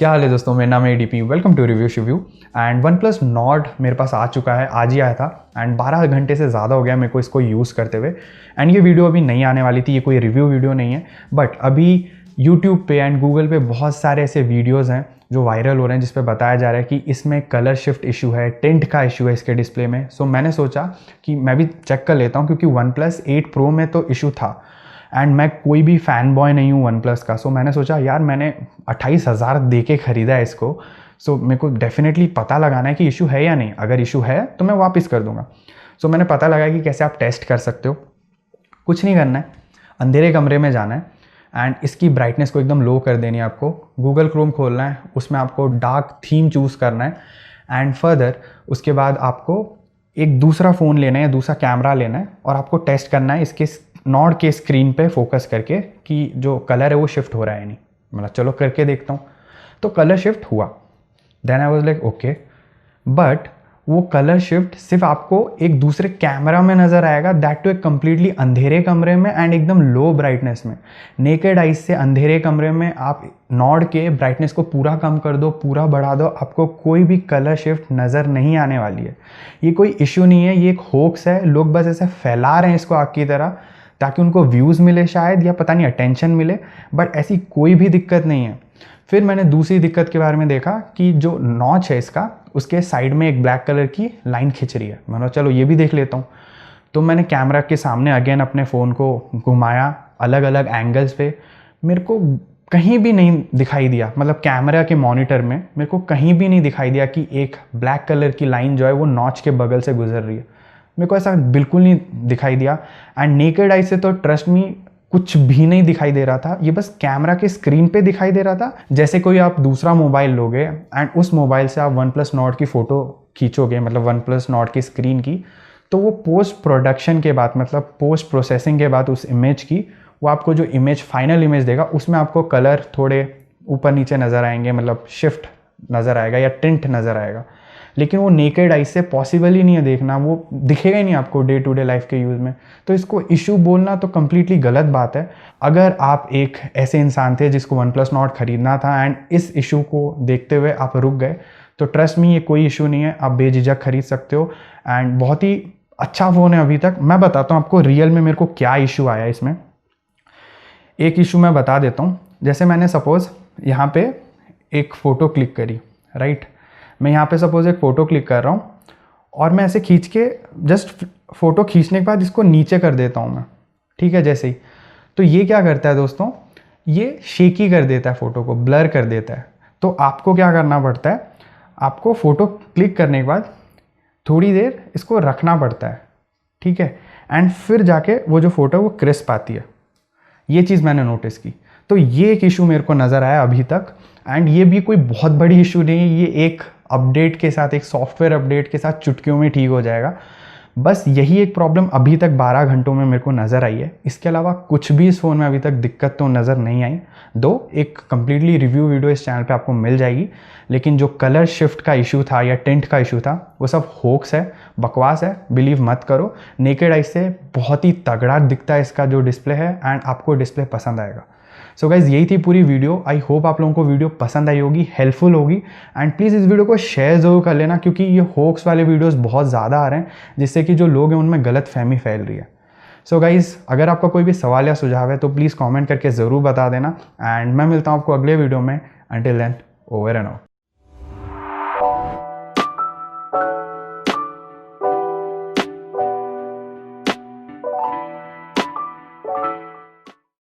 क्या हाल है दोस्तों, मेरा नाम है एडीपी। वेलकम टू रिव्यू शेव्यू। एंड वन प्लस नॉर्ड मेरे पास आ चुका है, आज ही आया था। एंड 12 घंटे से ज़्यादा हो गया मेरे को इसको यूज़ करते हुए। एंड ये वीडियो अभी नहीं आने वाली थी, ये कोई रिव्यू वीडियो नहीं है। बट अभी यूट्यूब पे एंड गूगल पे बहुत सारे ऐसे वीडियोज़ हैं जो वायरल हो रहे हैं, जिस पे बताया जा रहा है कि इसमें कलर शिफ्ट इशू है, टिंट का इशू है इसके डिस्प्ले में। सो मैंने सोचा कि मैं भी चेक कर लेता हूँ, क्योंकि वन प्लस 8 प्रो में तो इशू था एंड मैं कोई भी फ़ैन बॉय नहीं हूँ वन प्लस का। सो मैंने सोचा यार, मैंने 28,000 दे के ख़रीदा है इसको, सो मेरे को डेफिनेटली पता लगाना है कि इशू है या नहीं। अगर इशू है तो मैं वापस कर दूंगा। सो मैंने पता लगाया कि कैसे आप टेस्ट कर सकते हो। कुछ नहीं करना है, अंधेरे कमरे में जाना है एंड इसकी ब्राइटनेस को एकदम लो कर देनी है। आपको गूगल क्रोम खोलना है, उसमें आपको डार्क थीम चूज़ करना है एंड फर्दर उसके बाद आपको एक दूसरा फ़ोन लेना है, दूसरा कैमरा लेना है और आपको टेस्ट करना है इसके नॉर्ड के स्क्रीन पे फोकस करके कि जो कलर है वो शिफ्ट हो रहा है नहीं। मतलब चलो करके देखता हूँ। तो कलर शिफ्ट हुआ। Then I was like okay, but वो कलर शिफ्ट सिर्फ आपको एक दूसरे कैमरा में नज़र आएगा, दैट टू एक कम्प्लीटली अंधेरे कमरे में एंड एकदम लो ब्राइटनेस में। नेकेड आइज से अंधेरे कमरे में आप नॉर्ड के ब्राइटनेस को पूरा कम कर दो, पूरा बढ़ा दो, आपको कोई भी कलर शिफ्ट नज़र नहीं आने वाली है। ये कोई इशू नहीं है, ये एक होक्स है। लोग बस ऐसे फैला रहे हैं इसको आग की तरह ताकि उनको व्यूज़ मिले शायद, या पता नहीं अटेंशन मिले, बट ऐसी कोई भी दिक्कत नहीं है। फिर मैंने दूसरी दिक्कत के बारे में देखा कि जो नॉच है इसका, उसके साइड में एक ब्लैक कलर की लाइन खिंच रही है। मैंने चलो ये भी देख लेता हूँ। तो मैंने कैमरा के सामने अगेन अपने फ़ोन को घुमाया अलग अलग एंगल्स पे, मेरे को कहीं भी नहीं दिखाई दिया। मतलब कैमरा के मॉनिटर में मेरे को कहीं भी नहीं दिखाई दिया कि एक ब्लैक कलर की लाइन जो है वो नॉच के बगल से गुजर रही है। मेरे को ऐसा बिल्कुल नहीं दिखाई दिया। एंड नेकेड आई से तो ट्रस्ट मी कुछ भी नहीं दिखाई दे रहा था, ये बस कैमरा के स्क्रीन पे दिखाई दे रहा था। जैसे कोई आप दूसरा मोबाइल लोगे एंड उस मोबाइल से आप वन प्लस नॉर्ड की फ़ोटो खींचोगे, मतलब वन प्लस नॉर्ड की स्क्रीन की, तो वो पोस्ट प्रोडक्शन के बाद, मतलब पोस्ट प्रोसेसिंग के बाद उस इमेज की, वो आपको जो इमेज फाइनल इमेज देगा उसमें आपको कलर थोड़े ऊपर नीचे नज़र आएंगे, मतलब शिफ्ट नज़र आएगा या टिंट नज़र आएगा। लेकिन वो नेकेड आई से पॉसिबल ही नहीं है देखना, वो दिखेगा ही नहीं आपको डे टू डे लाइफ के यूज़ में। तो इसको इशू बोलना तो कम्प्लीटली गलत बात है। अगर आप एक ऐसे इंसान थे जिसको वन प्लस नॉर्ड खरीदना था एंड इस इशू को देखते हुए आप रुक गए, तो ट्रस्ट मी ये कोई इशू नहीं है, आप बेझिझक खरीद सकते हो एंड बहुत ही अच्छा फ़ोन है अभी तक। मैं बताता हूँ आपको रियल में मेरे को क्या इशू आया इसमें। एक इशू मैं बता देता हूँ। जैसे मैंने सपोज़ यहाँ पे एक फ़ोटो क्लिक करी, राइट। मैं यहाँ पे सपोज़ एक फ़ोटो क्लिक कर रहा हूँ और मैं ऐसे खींच के जस्ट फ़ोटो खींचने के बाद इसको नीचे कर देता हूँ मैं, ठीक है, जैसे ही। तो ये क्या करता है दोस्तों, ये शेकी कर देता है, फ़ोटो को ब्लर कर देता है। तो आपको क्या करना पड़ता है, आपको फ़ोटो क्लिक करने के बाद थोड़ी देर इसको रखना पड़ता है, ठीक है, एंड फिर जाके वो जो फ़ोटो है वो क्रिस्प आती है। ये चीज़ मैंने नोटिस की। तो ये एक इशू मेरे को नज़र आया अभी तक एंड ये भी कोई बहुत बड़ी इशू नहीं है। ये एक अपडेट के साथ, एक सॉफ्टवेयर अपडेट के साथ चुटकियों में ठीक हो जाएगा। बस यही एक प्रॉब्लम अभी तक 12 घंटों में मेरे को नज़र आई है। इसके अलावा कुछ भी इस फ़ोन में अभी तक दिक्कत तो नज़र नहीं आई। दो एक कम्प्लीटली रिव्यू वीडियो इस चैनल पे आपको मिल जाएगी, लेकिन जो कलर शिफ्ट का इशू था या टिंट का इशू था वो सब होक्स है, बकवास है, बिलीव मत करो। नेकेड आई से बहुत ही तगड़ा दिखता है इसका जो डिस्प्ले है एंड आपको डिस्प्ले पसंद आएगा। सो गाइज यही थी पूरी वीडियो। आई होप आप लोगों को वीडियो पसंद आई होगी, हेल्पफुल होगी एंड प्लीज़ इस वीडियो को शेयर ज़रूर कर लेना, क्योंकि ये होक्स वाले वीडियोस बहुत ज़्यादा आ रहे हैं जिससे कि जो लोग हैं उनमें गलत फहमी फैल रही है। सो गाइज अगर आपका कोई भी सवाल या सुझाव है तो प्लीज़ कॉमेंट करके ज़रूर बता देना एंड मैं मिलता हूँ आपको अगले वीडियो में। Until then, over and out.